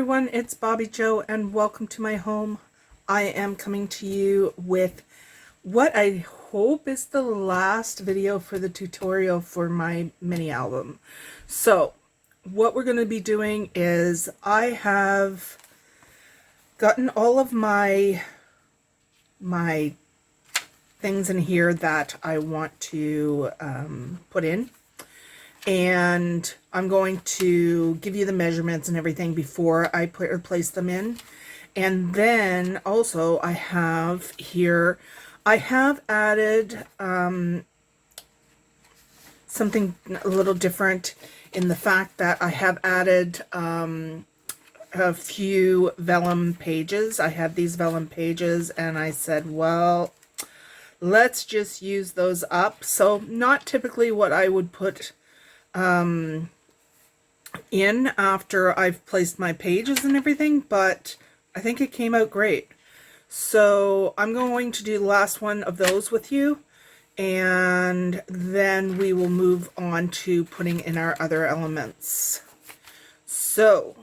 everyone, it's Bobbi-Jo and welcome to my home. I am coming to you with what I hope is the last video for the tutorial for my mini album. So what we're going to be doing is I have gotten all of my things in here that I want to put in. And I'm going to give you the measurements and everything before I place them in. And then also I have here, I have added something a little different in the fact that I have added a few vellum pages. I had these vellum pages and I said, well, let's just use those up. So not typically what I would put in after I've placed my pages and everything, but I think it came out great. So I'm going to do the last one of those with you, and then we will move on to putting in our other elements. So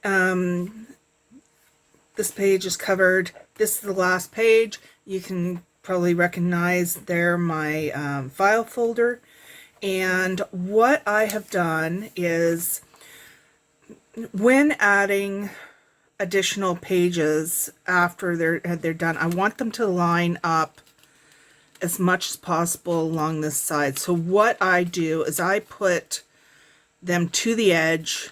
this page is covered. This is the last page. You can probably recognize there my file folder. And what I have done is, when adding additional pages after they're done, I want them to line up as much as possible along this side. So what I do is I put them to the edge,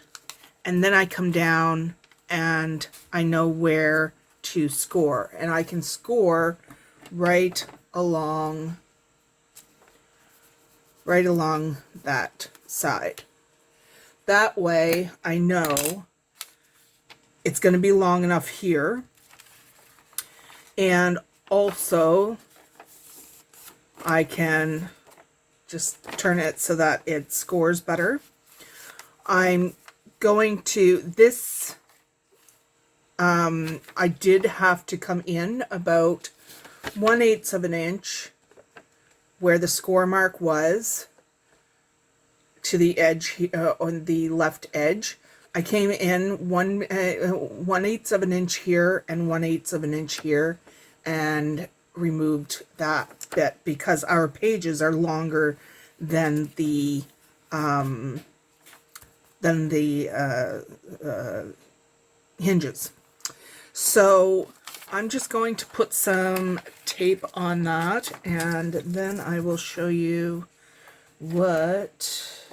and then I come down and I know where to score, and I can score right along that side. That way I know it's going to be long enough here, and also I can just turn it so that it scores better. I'm going to this I did have to come in about 1/8 of an inch where the score mark was to the edge on the left edge. I came in 1/8 of an inch here and 1/8 of an inch here and removed that bit because our pages are longer than the hinges. So I'm just going to put some tape on that, and then I will show you what,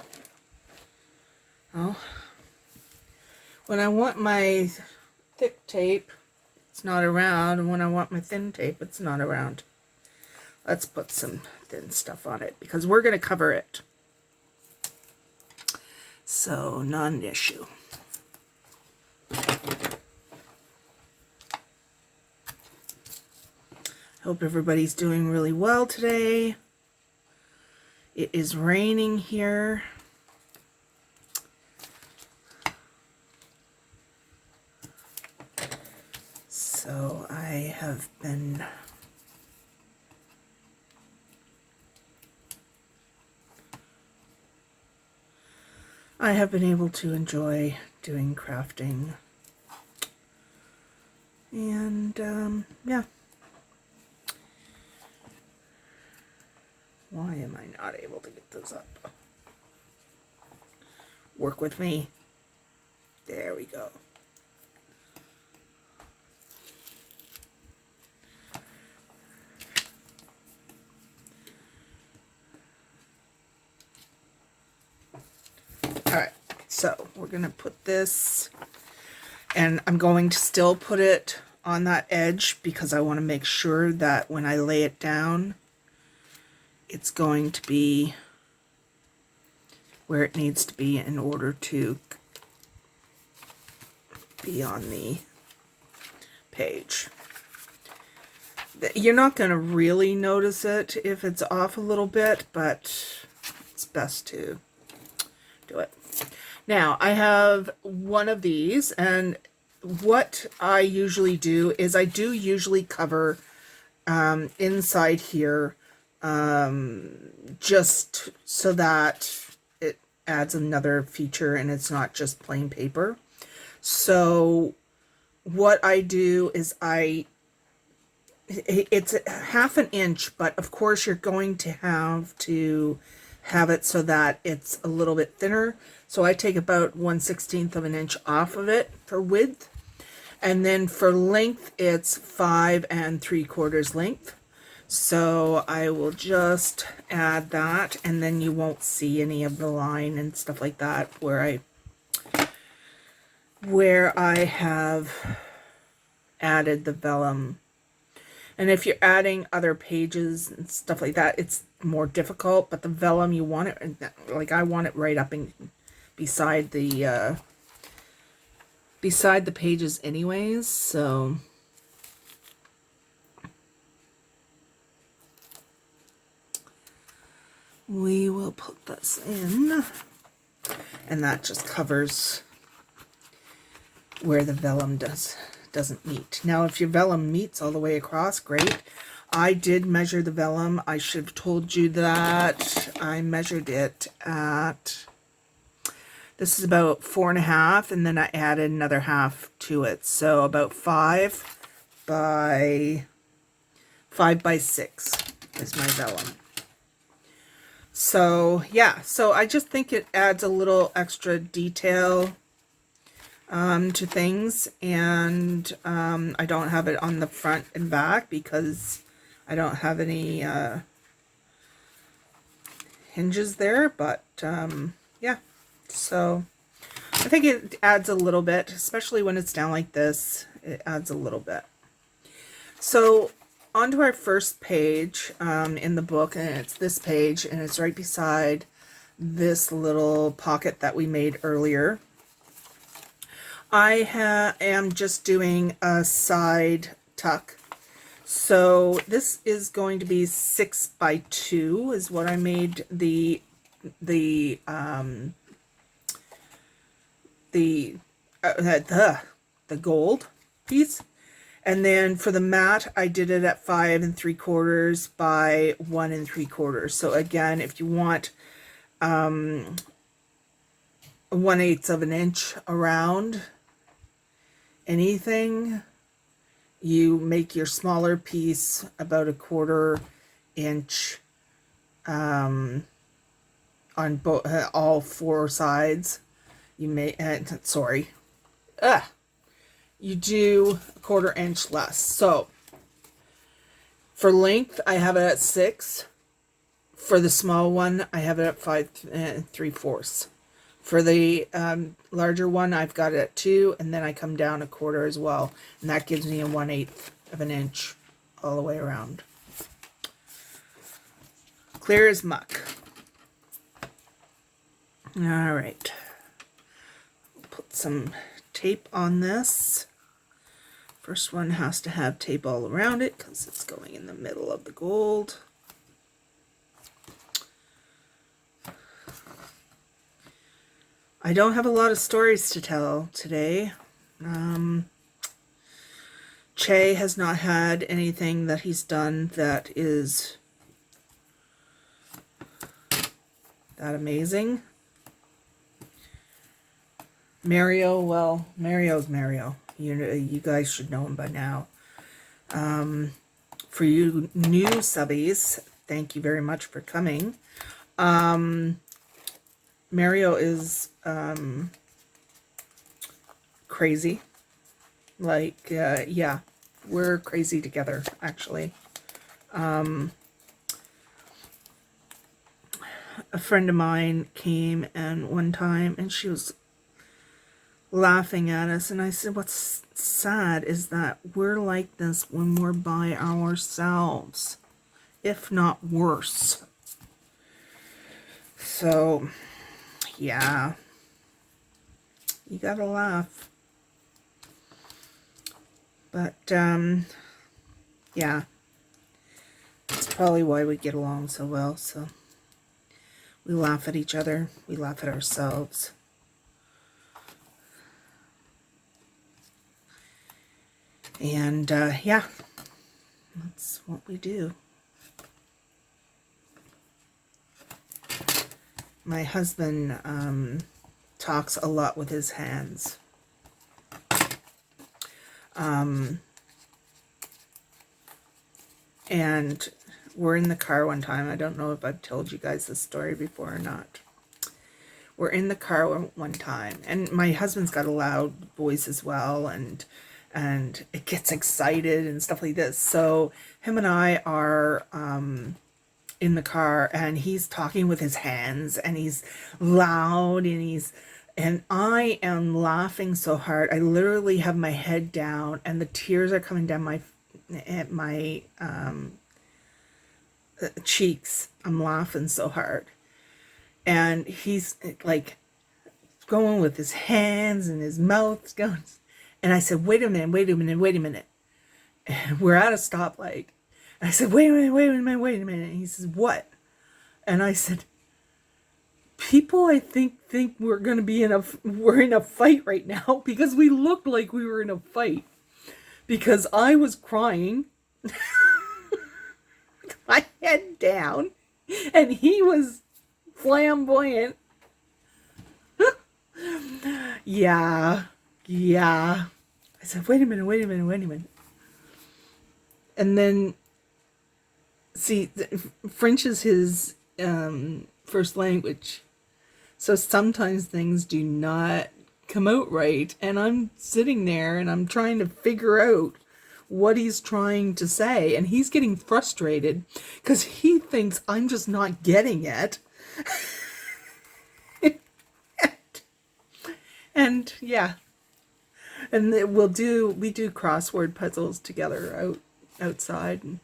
oh, when I want my thick tape, it's not around, and when I want my thin tape, it's not around. Let's put some thin stuff on it because we're going to cover it. So, non-issue. Hope everybody's doing really well today. It is raining here. So I have been able to enjoy doing crafting. And yeah. Why am I not able to get those up? Work with me. There we go. Alright, so we're going to put this, and I'm going to still put it on that edge because I want to make sure that when I lay it down, it's going to be where it needs to be in order to be on the page. You're not going to really notice it if it's off a little bit, but it's best to do it. Now, I have one of these, and what I usually do is I do usually cover inside here just so that adds another feature, and it's not just plain paper. So what I do is it's 1/2 inch, but of course you're going to have it so that it's a little bit thinner. So I take about 1/16 of an inch off of it for width. And then for length, it's 5 3/4 length. So I will just add that, and then you won't see any of the line and stuff like that where I have added the vellum. And if you're adding other pages and stuff like that, it's more difficult, but the vellum, you want it, like I want it right up in beside the pages anyways, so we will put this in, and that just covers where the vellum doesn't meet. Now, if your vellum meets all the way across, great. I did measure the vellum. I should have told you that. I measured it at, this is about 4.5, and then I added another 1/2 to it. So about 5 by 6 is my vellum. So yeah, so I just think it adds a little extra detail to things, and I don't have it on the front and back because I don't have any hinges there, but yeah, so I think it adds a little bit, especially when it's down like this. It adds a little bit. So onto our first page in the book, and it's this page, and it's right beside this little pocket that we made earlier. I am just doing a side tuck. So this is going to be 6 by 2 is what I made the gold piece. And then for the mat, I did it at 5 3/4 by 1 3/4. So again, if you want 1/8 of an inch around anything, you make your smaller piece about 1/4 inch on both all 4 sides. You may you do 1/4 inch less. So for length, I have it at 6. For the small one, I have it at 5 3/4. For the larger one, I've got it at 2, and then I come down 1/4 as well, and that gives me a 1/8 of an inch all the way around. Clear as muck. All right, put some tape on this. First one has to have tape all around it because it's going in the middle of the gold. I don't have a lot of stories to tell today. Che has not had anything that he's done that is that amazing. Mario, well, Mario's Mario. You guys should know him by now. For you new subbies, thank you very much for coming. Mario is crazy. Like, yeah, we're crazy together, actually. A friend of mine came and one time, and she was laughing at us, and I said, what's sad is that we're like this when we're by ourselves, if not worse. So yeah, you gotta laugh. But yeah, that's probably why we get along so well. So we laugh at each other, we laugh at ourselves. And yeah, that's what we do. my husband talks a lot with his hands. And we're in the car one time. I don't know if I've told you guys this story before or not. We're in the car one time, and my husband's got a loud voice as well, and it gets excited and stuff like this. So him and I are in the car, and he's talking with his hands, and he's loud, and I am laughing so hard. I literally have my head down, and the tears are coming down my cheeks. I'm laughing so hard. And he's like going with his hands and his mouth's going. And I said, wait a minute. And we're at a stoplight. And I said, wait a minute. And he says, what? And I said, people, I think we're going to be we're in a fight right now, because we looked like we were in a fight. Because I was crying, my head down, and he was flamboyant. Yeah. I said, wait a minute. And then, see, French is his first language. So sometimes things do not come out right. And I'm sitting there and I'm trying to figure out what he's trying to say. And he's getting frustrated because he thinks I'm just not getting it. And yeah. And we do crossword puzzles together outside. And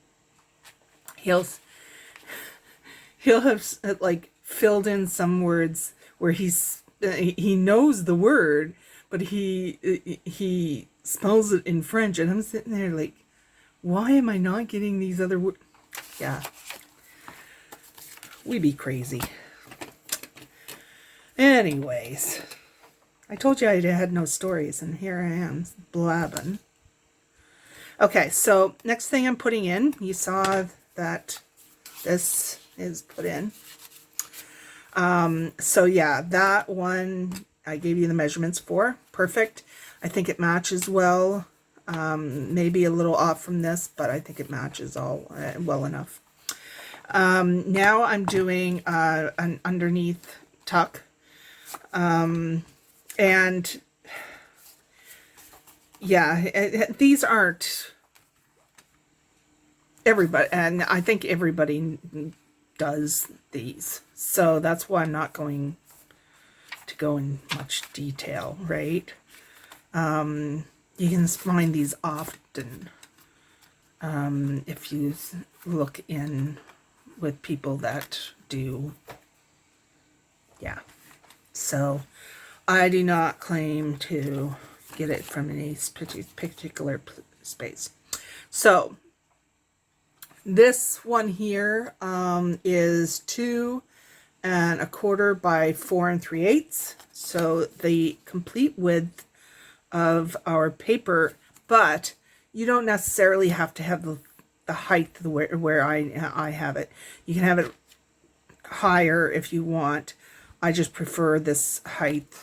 he'll have like filled in some words where he knows the word, but he spells it in French, and I'm sitting there like, why am I not getting these other words? Yeah, we be crazy. Anyways, I told you I had no stories, and here I am blabbing. Okay, so next thing I'm putting in, you saw that this is put in. So yeah, that one I gave you the measurements for. Perfect. I think it matches well. Maybe a little off from this, but I think it matches all well enough. Now I'm doing an underneath tuck. And yeah, these aren't everybody, and I think everybody does these, so that's why I'm not going to go in much detail, right? You can find these often if you look in with people that do. Yeah, so I do not claim to get it from any particular space. So this one here is 2 1/4 by 4 3/8. So the complete width of our paper, but you don't necessarily have to have the height where I have it. You can have it higher if you want. I just prefer this height.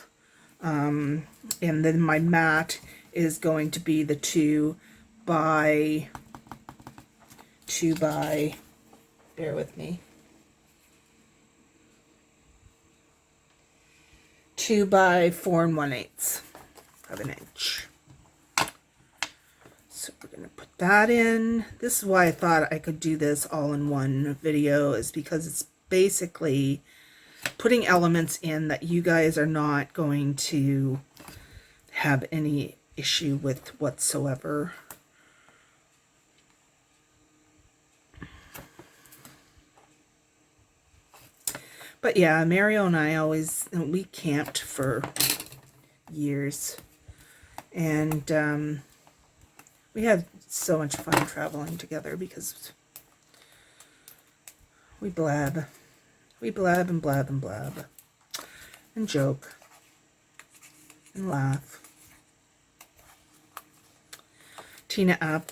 And then my mat is going to be the 2 by, bear with me, 2 by 4 1/8 of an inch. So we're going to put that in. This is why I thought I could do this all in one video, is because it's basically putting elements in that you guys are not going to have any issue with whatsoever. But yeah, Mario and I we camped for years, and we had so much fun traveling together because we blab and blab and blab and joke and laugh. Tina App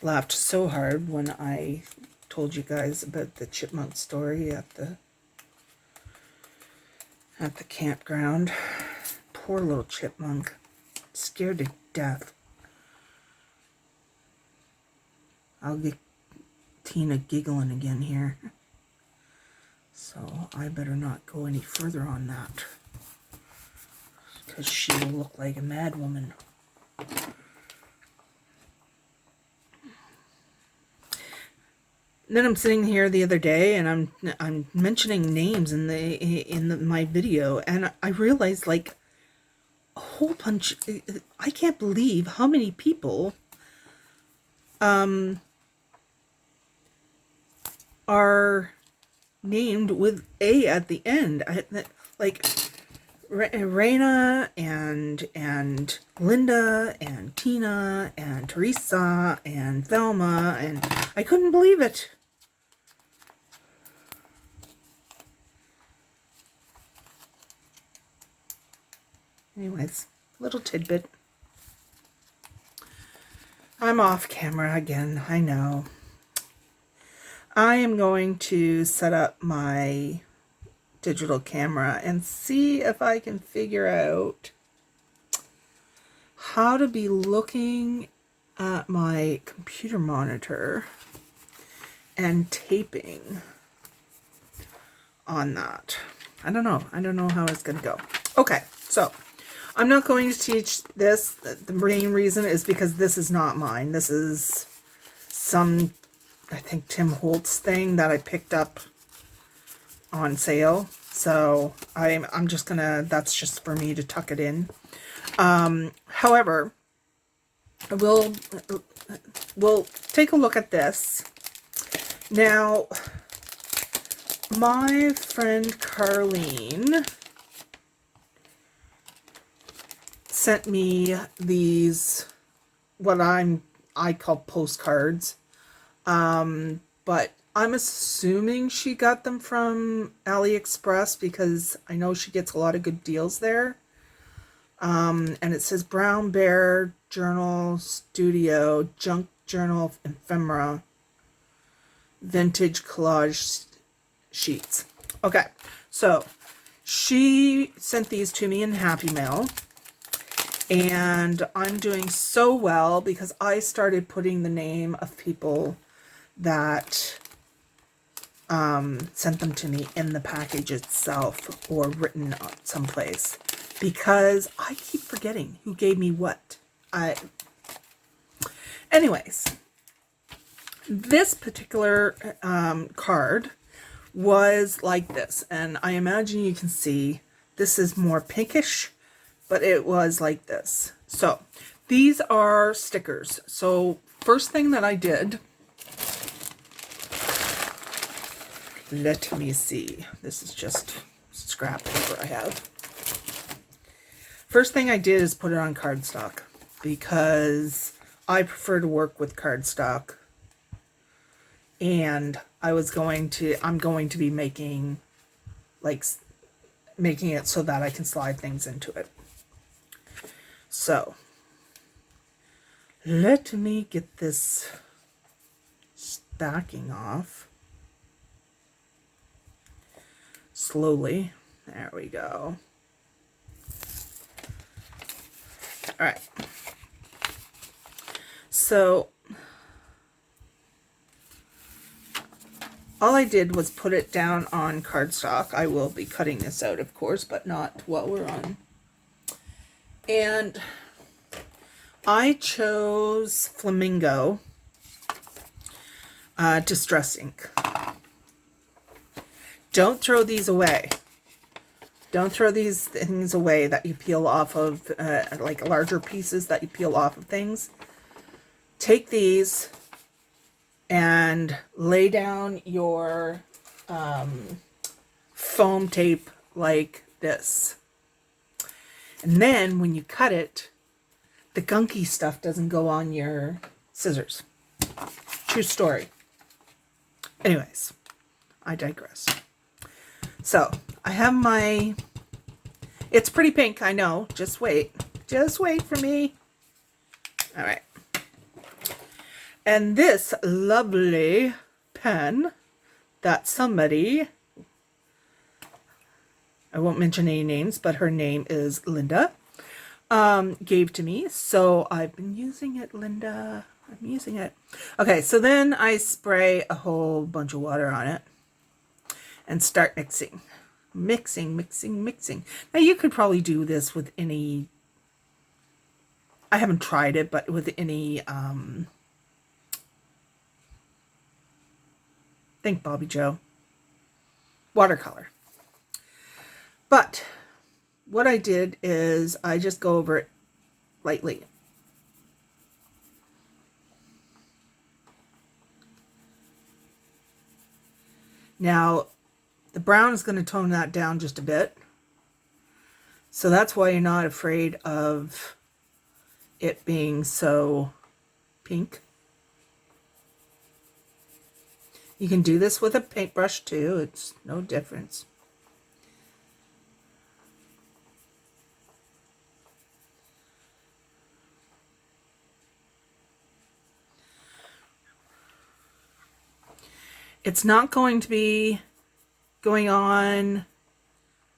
laughed so hard when I told you guys about the chipmunk story at the campground. Poor little chipmunk. Scared to death. I'll get Tina giggling again here. So I better not go any further on that, because she will look like a mad woman. Then I'm sitting here the other day and I'm mentioning names in my video, and I realized like a whole bunch. I can't believe how many people are named with A at the end. Like Raina and Linda and Tina and Teresa and Velma, and I couldn't believe it. Anyways, little tidbit. I'm off camera again, I know. I am going to set up my digital camera and see if I can figure out how to be looking at my computer monitor and taping on that. I don't know how it's going to go. Okay, so I'm not going to teach this. The main reason is because this is not mine. This is some, I think, Tim Holtz thing that I picked up on sale. So I'm just gonna, that's just for me to tuck it in. However, we'll take a look at this. Now, my friend Carlene sent me these, what I call postcards, but I'm assuming she got them from AliExpress because I know she gets a lot of good deals there. And it says Brown Bear Journal Studio Junk Journal Ephemera Vintage Collage Sheets. Okay, so she sent these to me in Happy Mail. And I'm doing so well because I started putting the name of people that sent them to me in the package itself or written someplace, because I keep forgetting who gave me what. Anyways, this particular card was like this, and I imagine you can see this is more pinkish, but it was like this. So these are stickers. So first thing that I did, let me see. This is just scrap paper I have. First thing I did is put it on cardstock because I prefer to work with cardstock. And I'm going to be making it so that I can slide things into it. So, let me get this stacking off slowly. There we go. All right. So, all I did was put it down on cardstock. I will be cutting this out, of course, but not while we're on. And I chose Flamingo Distress ink. Don't throw these away. Don't throw these things away that you peel off of, like larger pieces that you peel off of things. Take these and lay down your foam tape like this. And then when you cut it, the gunky stuff doesn't go on your scissors. True story. Anyways, I digress. So, I have my, it's pretty pink, I know. Just wait. Just wait for me. All right. And this lovely pen that somebody, I won't mention any names, but her name is Linda, gave to me. So I've been using it, Linda. I'm using it. Okay, so then I spray a whole bunch of water on it and start mixing. Mixing. Now you could probably do this with any, I haven't tried it, but with any, think Bobbi-Jo watercolor. But what I did is I just go over it lightly. Now, the brown is going to tone that down just a bit. So that's why you're not afraid of it being so pink. You can do this with a paintbrush too. It's no difference. It's not going to be going on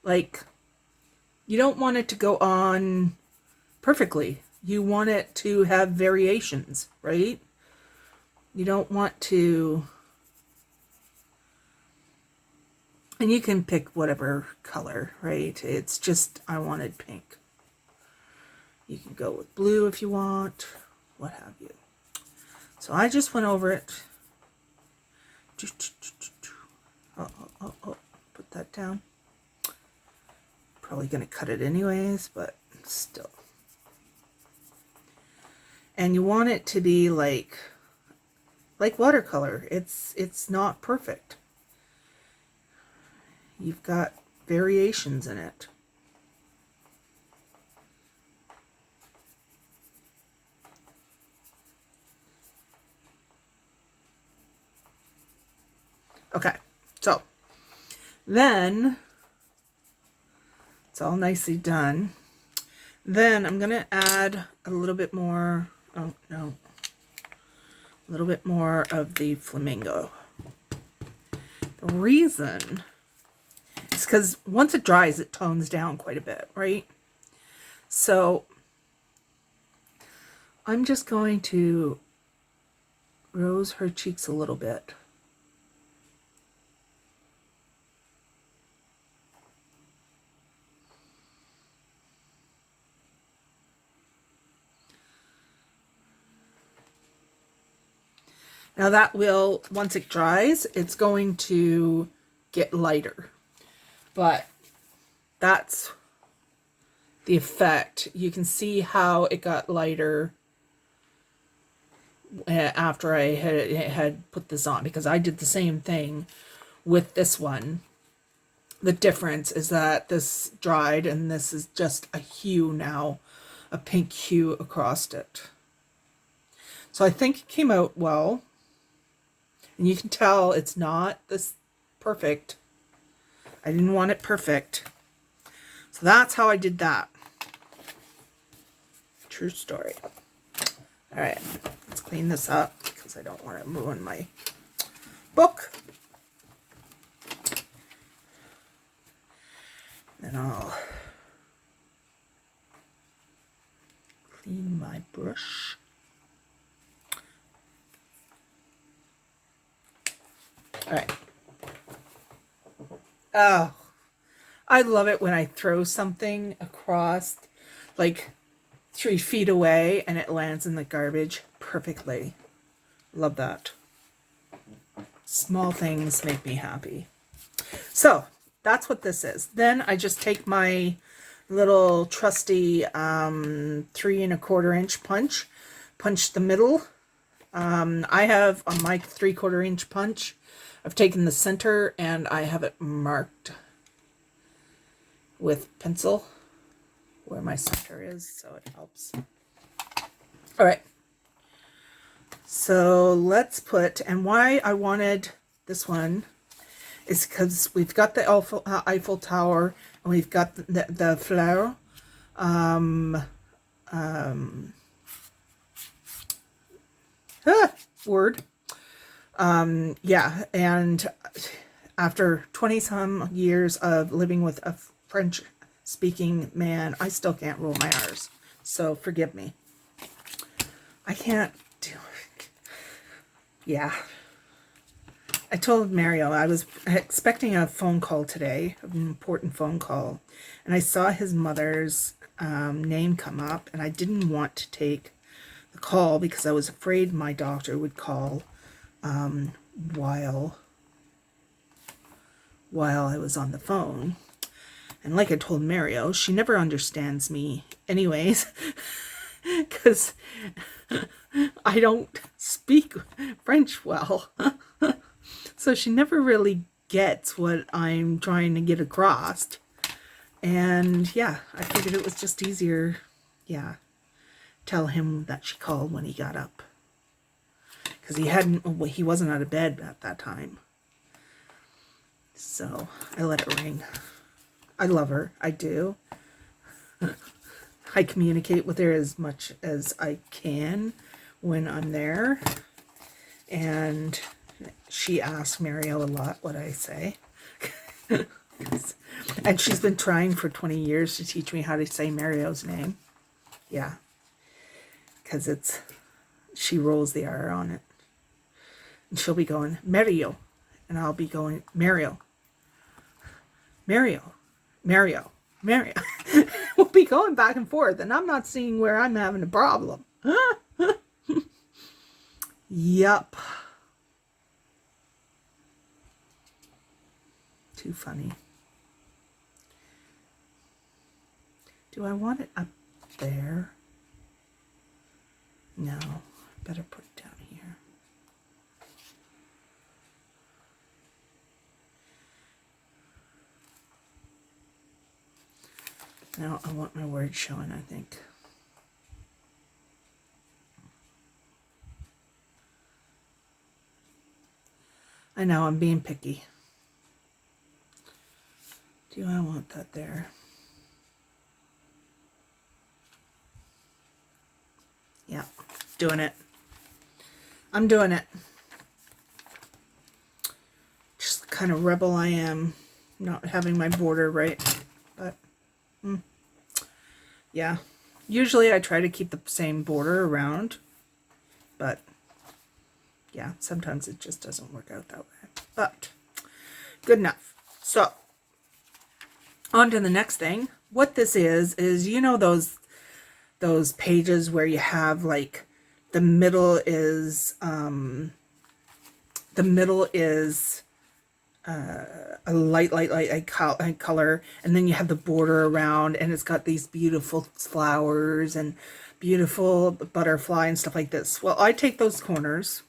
like, you don't want it to go on perfectly. You want it to have variations, right? You don't want to, and you can pick whatever color, right? It's just, I wanted pink. You can go with blue if you want, what have you. So I just went over it. Oh, put that down. Probably going to cut it anyways, but still. And you want it to be like watercolor. It's not perfect. You've got variations in it. Okay, so then it's all nicely done. Then I'm going to add a little bit more, oh no, a little bit more of the flamingo. The reason is because once it dries, it tones down quite a bit, right? So I'm just going to rose her cheeks a little bit. Now that will, once it dries, it's going to get lighter, but that's the effect. You can see how it got lighter after I had put this on, because I did the same thing with this one. The difference is that this dried and this is just a hue now, a pink hue across it. So I think it came out well. And you can tell it's not this perfect. I didn't want it perfect. So that's how I did that. True story. All right, let's clean this up because I don't want to ruin my book. Then I'll clean my brush. All right. Oh, I love it when I throw something across like 3 feet away and it lands in the garbage perfectly. Love that. Small things make me happy. So that's what this is. Then I just take my little trusty 3 1/4 inch punch the middle. I have on my 3/4 inch punch, I've taken the center and I have it marked with pencil where my center is, so it helps. All right. So let's put, and why I wanted this one is because we've got the Eiffel Tower and we've got the flower. Word. Yeah, and after 20 some years of living with a French speaking man, I still can't roll my R's. So forgive me. I can't do it. Yeah. I told Mario I was expecting a phone call today, an important phone call, and I saw his mother's name come up, and I didn't want to take the call because I was afraid my doctor would call while I was on the phone. And like I told Mario, she never understands me anyways, because I don't speak French well. So she never really gets what I'm trying to get across. And yeah, I figured it was just easier, yeah, tell him that she called when he got up. Because he wasn't out of bed at that time. So I let it ring. I love her. I do. I communicate with her as much as I can when I'm there. And she asks Mario a lot what I say. And she's been trying for 20 years to teach me how to say Mario's name. Yeah. Because she rolls the R on it. And she'll be going, Mario. And I'll be going, Mario. Mario. Mario. Mario. We'll be going back and forth. And I'm not seeing where I'm having a problem. Yup. Too funny. Do I want it up there? No. Better put it down here. Now I want my words showing, I think. I know, I'm being picky. Do I want that there? Yeah, doing it. I'm doing it. Just the kind of rebel I am, not having my border right. But, yeah. Usually I try to keep the same border around. But, yeah, sometimes it just doesn't work out that way. But, good enough. So, on to the next thing. What this is you know those pages where you have like the middle is a light color, and then you have the border around, and it's got these beautiful flowers and beautiful butterfly and stuff like this. Well, I take those corners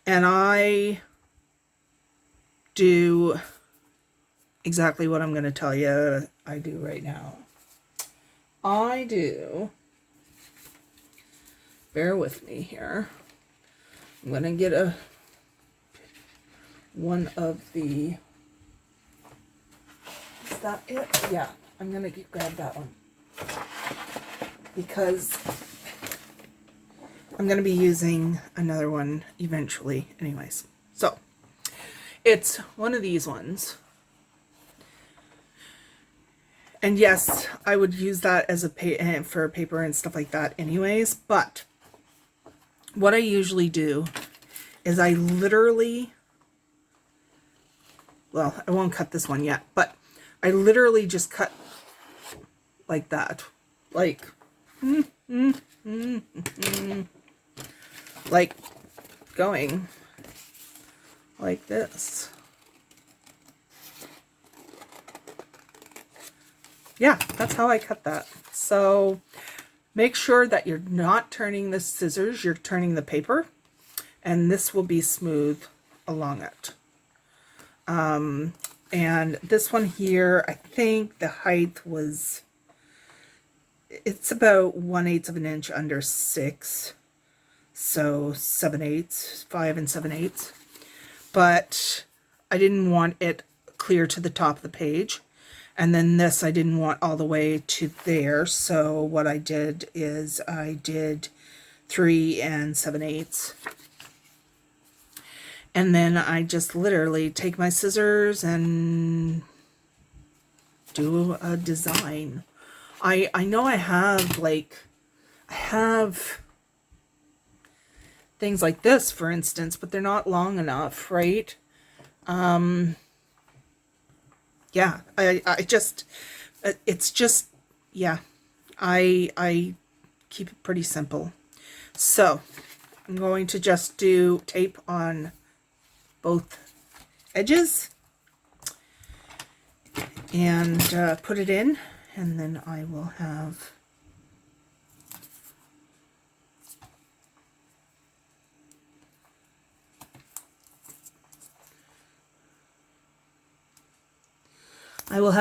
and I do exactly what I'm going to tell you I do right now. I do, bear with me here, I'm going to get one of the, is that it? Yeah, I'm going to grab that one, because I'm going to be using another one eventually anyways. So, it's one of these ones. And yes, I would use that as for paper and stuff like that anyways, but what I usually do is I literally, well, I won't cut this one yet, but I literally just cut like that. Like, like going like this. Yeah, that's how I cut that. So make sure that you're not turning the scissors, you're turning the paper, and this will be smooth along it. And this one here, I think the height was, it's about 1/8 of an inch under 6. So 7/8, 5 7/8. But I didn't want it clear to the top of the page. And then this I didn't want all the way to there, so what I did is I did 3 7/8. And then I just literally take my scissors and do a design. I know I have things like this, for instance, but they're not long enough, right? Yeah, I just, it's just, yeah, I keep it pretty simple. So I'm going to just do tape on both edges and put it in, and then I will have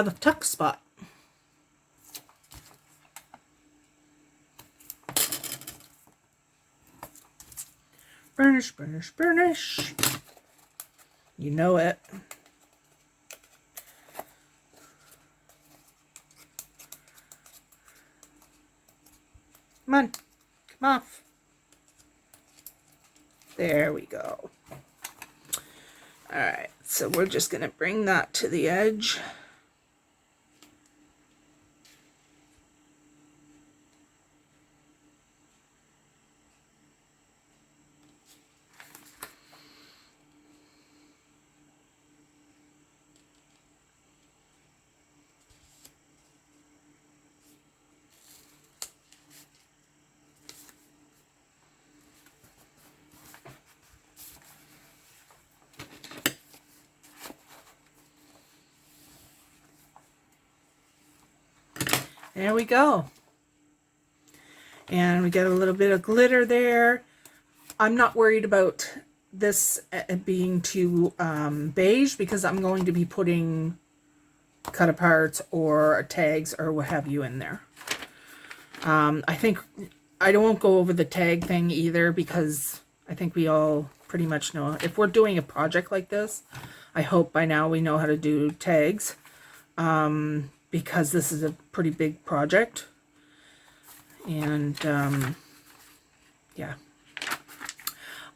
a tuck spot. Burnish, burnish, burnish. You know it. Come on, come off. There we go. All right, so we're just gonna bring that to the edge. There we go. And we get a little bit of glitter there. I'm not worried about this being too beige, because I'm going to be putting cut aparts or tags or what have you in there. I think I won't go over the tag thing either, because I think we all pretty much know. If we're doing a project like this, I hope by now we know how to do tags. Because this is a pretty big project. And yeah,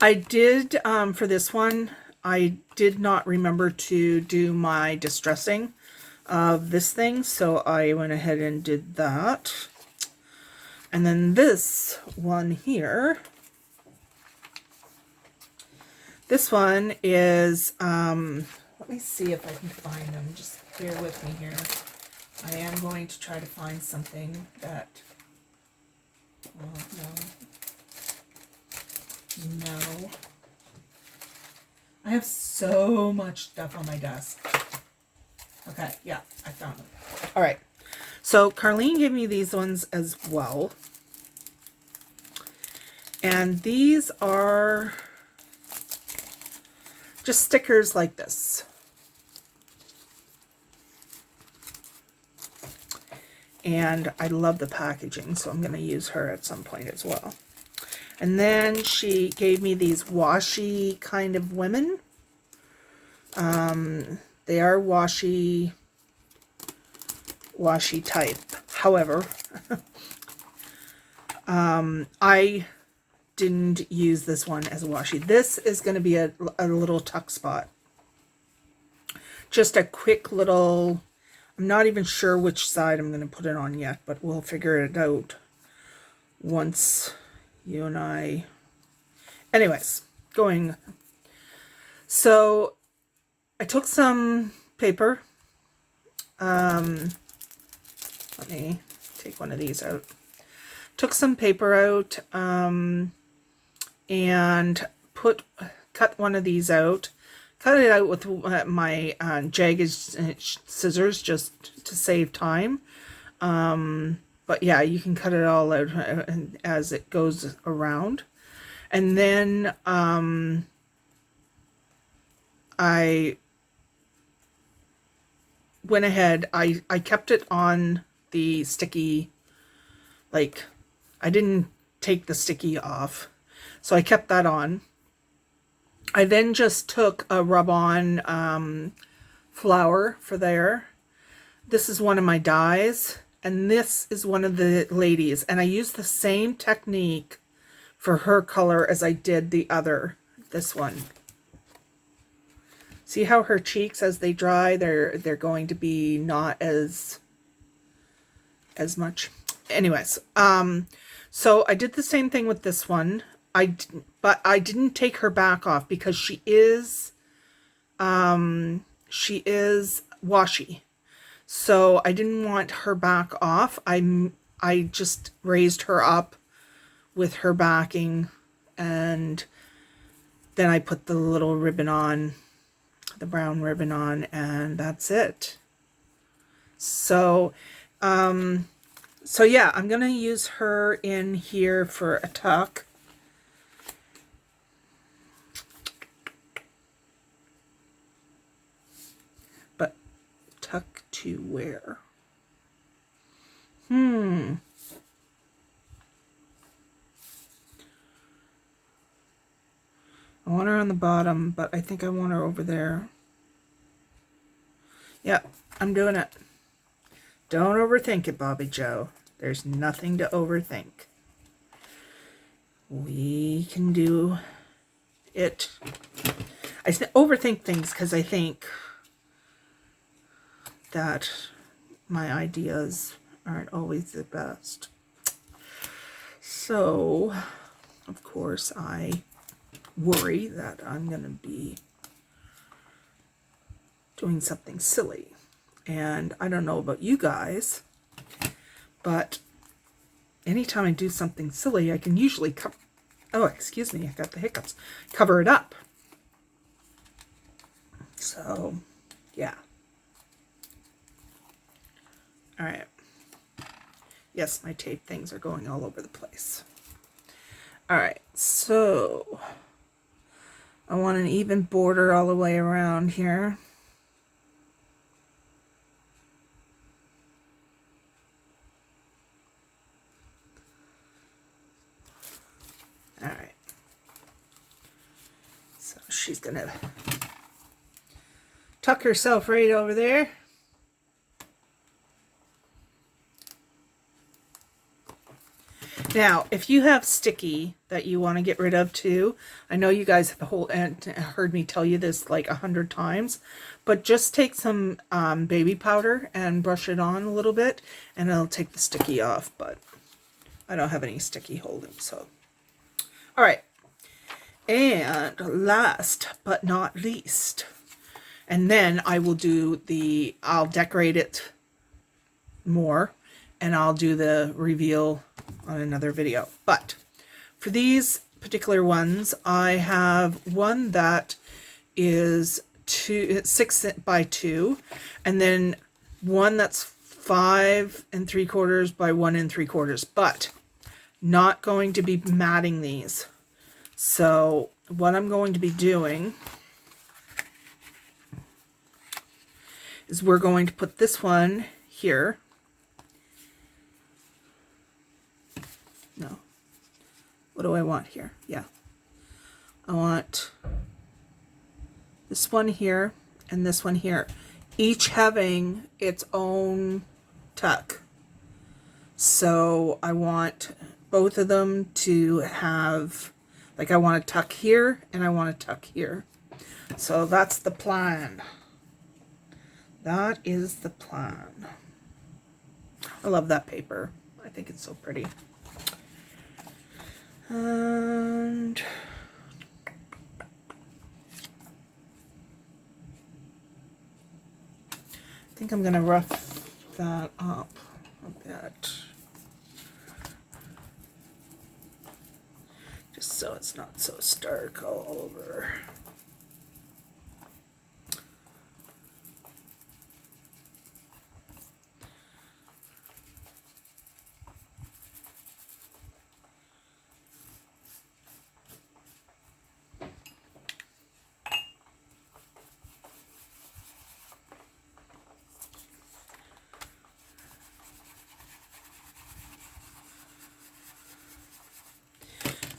I did for this one, I did not remember to do my distressing of this thing, so I went ahead and did that. And then this one here, this one is let me see if I can find them, just bear with me here. I am going to try to find something that, well, no. I have so much stuff on my desk. Okay, yeah, I found them. All right, so Carlene gave me these ones as well. And these are just stickers like this. And I love the packaging, so I'm going to use her at some point as well. And then she gave me these washi kind of women. They are washi type. However, I didn't use this one as a washi. This is going to be a little tuck spot. Just a quick little... I'm not even sure which side I'm going to put it on yet, but we'll figure it out once you and I... Anyways, going... So, I took some paper. Let me take one of these out. Took some paper out and cut one of these out. Cut it out with my jagged scissors just to save time. But yeah, you can cut it all out as it goes around. And then I went ahead, I kept it on the sticky, like, I didn't take the sticky off. So I kept that on. I then just took a rub-on flower for there. This is one of my dies, and this is one of the ladies. And I used the same technique for her color as I did the other, this one. See how her cheeks, as they dry, they're going to be not as much. Anyways, so I did the same thing with this one. But I didn't take her back off because she is washy. So I didn't want her back off. I just raised her up with her backing, and then I put the little ribbon on, the brown ribbon on, and that's it. So, so yeah, I'm going to use her in here for a tuck. But tuck to where? I want her on the bottom, but I think I want her over there. Yep, I'm doing it. Don't overthink it, Bobbi-Jo. There's nothing to overthink. We can do it. I overthink things because I think that my ideas aren't always the best. So, of course, I worry that I'm going to be doing something silly. And I don't know about you guys, but anytime I do something silly, I can usually oh, excuse me, I got the hiccups. Cover it up. So, yeah. All right. Yes, my tape things are going all over the place. All right, so I want an even border all the way around here. All right. So she's gonna tuck herself right over there. Now, if you have sticky that you want to get rid of too, I know you guys have heard me tell you this like 100 times, but just take some baby powder and brush it on a little bit, and it'll take the sticky off. But I don't have any sticky holding, so. All right. And last but not least, and then I will do I'll decorate it more, and I'll do the reveal on another video. But for these particular ones, I have one that is 6 by 2, and then one that's 5 3/4 by 1 3/4, but not going to be matting these. So what I'm going to be doing is we're going to put this one here. No. What do I want here? Yeah. I want this one here and this one here, each having its own tuck. So I want both of them to have, like, I want to tuck here and I want to tuck here. So that's the plan. That is the plan. I love that paper. I think it's so pretty. And I think I'm going to rough that up a bit, just so it's not so stark all over.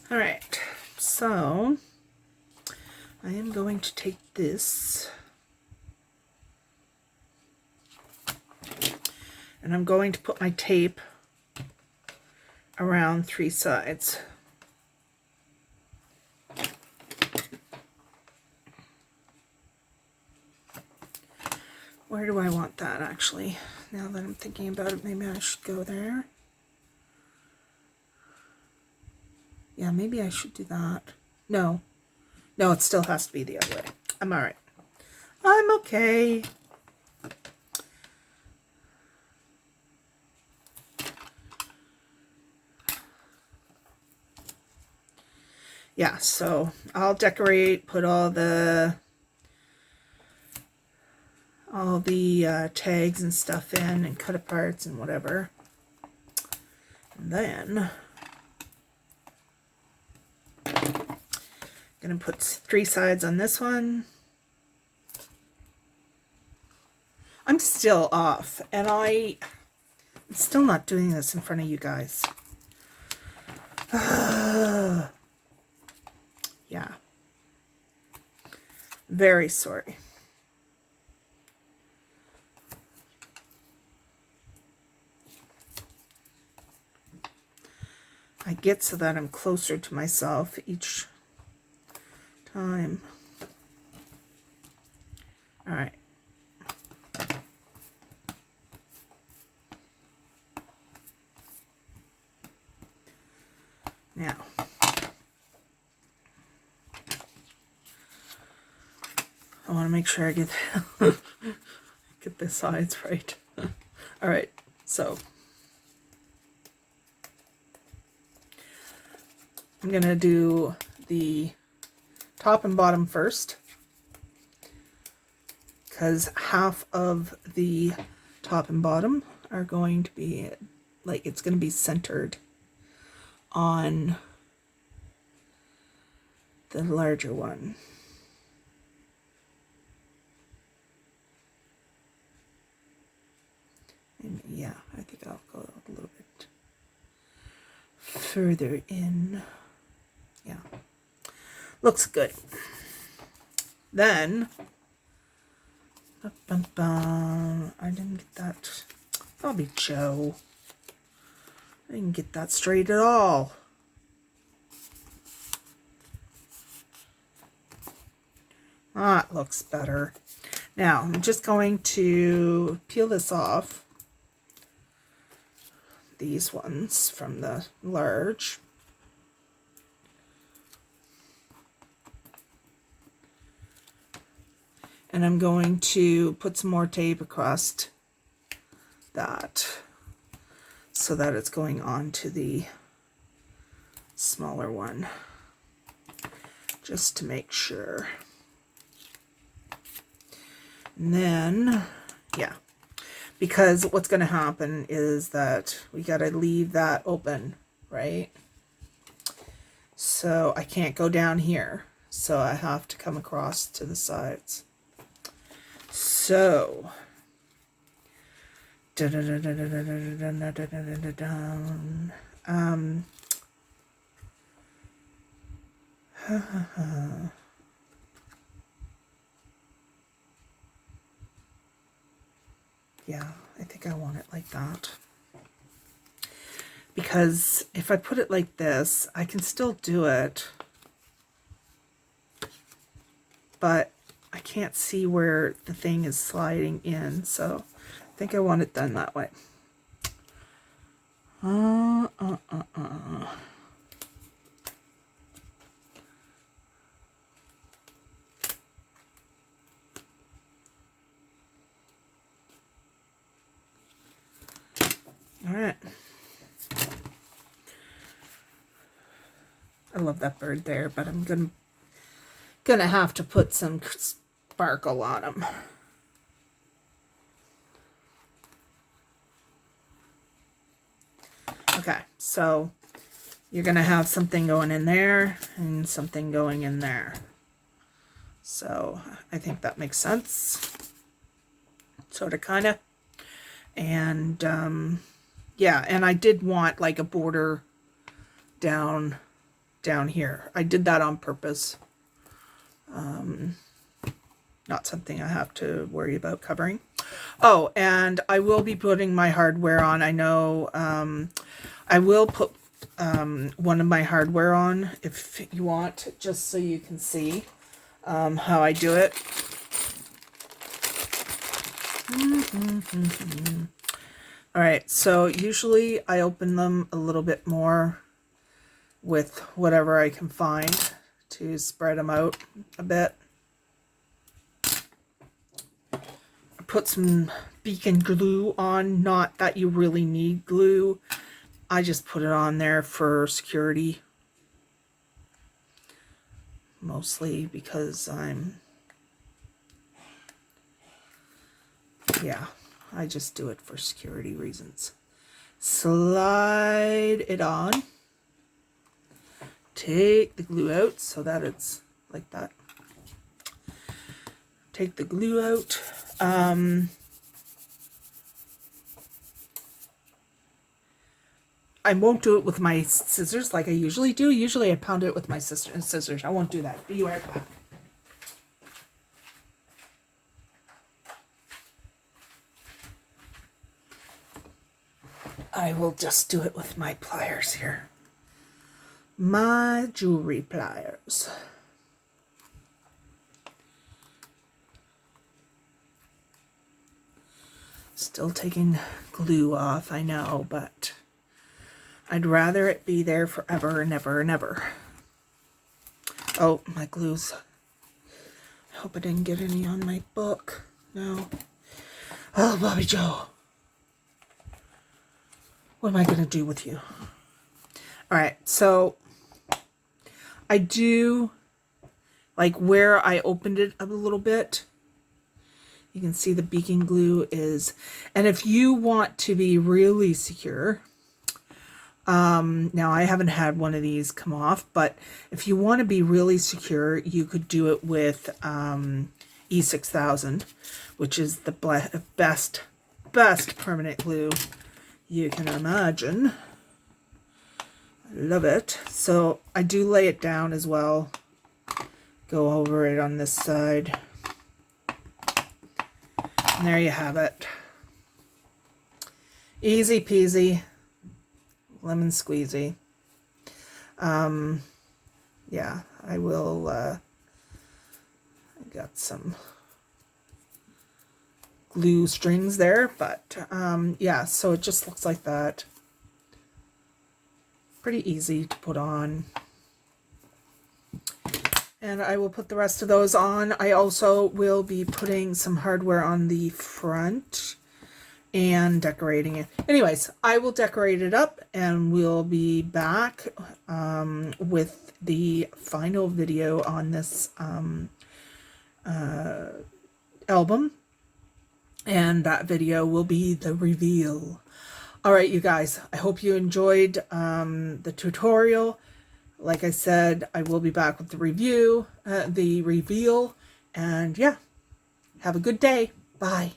All right, so I am going to take this and I'm going to put my tape around 3 sides. Where do I want that actually? Now that I'm thinking about it, maybe I should go there. Yeah, maybe I should do that. No. No, it still has to be the other way. I'm all right. I'm okay. Yeah, so I'll decorate, put all the tags and stuff in and cut aparts and whatever. And then gonna put 3 sides on this one. I'm still off, and I'm still not doing this in front of you guys. Yeah. Very sorry. I get so that I'm closer to myself each time. All right. Now, I want to make sure I get get the sides right. All right, so I'm going to do the top and bottom first, because half of the top and bottom are going to be, like, it's going to be centered on the larger one. And yeah, I think I'll go a little bit further in. Yeah, looks good. Then, I didn't get that. Bobbi-Jo. I didn't get that straight at all. That looks better. Now, I'm just going to peel this off. These ones from the large. And I'm going to put some more tape across that so that it's going on to the smaller one, just to make sure. And then, yeah, because what's going to happen is that we got to leave that open, right? So I can't go down here, so I have to come across to So, yeah, I think I want it like that. Because if I put it like this, I can still do it, but I can't see where the thing is sliding in, so I think I want it done that way. All right. I love that bird there, but I'm gonna have to put some sparkle on him. Okay, so you're gonna have something going in there and something going in there. So I think that makes sense. Sort of, kind of. And yeah, and I did want like a border down here. I did that on purpose. Not something I have to worry about covering. Oh, and I will be putting my hardware on. I know I will put one of my hardware on if you want, just so you can see how I do it. All right, so usually I open them a little bit more with whatever I can find to spread them out a bit. I put some beacon glue on, not that you really need glue. I just put it on there for security. Mostly because yeah, I just do it for security reasons. Slide it on. Take the glue out so that it's like that. Take the glue out. I won't do it with my scissors like I usually do. Usually I pound it with my scissors. I won't do that. Be right back. I will just do it with my pliers here. My jewelry pliers. Still taking glue off, I know, but I'd rather it be there forever and ever and ever. Oh, my glues. I hope I didn't get any on my book. No. Oh, Bobbi-Jo. What am I going to do with you? All right, so I do, like where I opened it up a little bit, you can see the beacon glue is, and if you want to be really secure, now I haven't had one of these come off, but if you want to be really secure, you could do it with E6000, which is the best permanent glue you can imagine. I love it. So I do lay it down as well. Go over it on this side. And there you have it. Easy peasy. Lemon squeezy. Yeah, I will, I got some glue strings there, but yeah, so it just looks like that. Pretty easy to put on. And I will put the rest of those on. I also will be putting some hardware on the front and decorating it. Anyways, I will decorate it up and we'll be back with the final video on this album. And that video will be the reveal. All right, you guys, I hope you enjoyed the tutorial. Like I said, I will be back with the review, the reveal, and yeah, have a good day. Bye.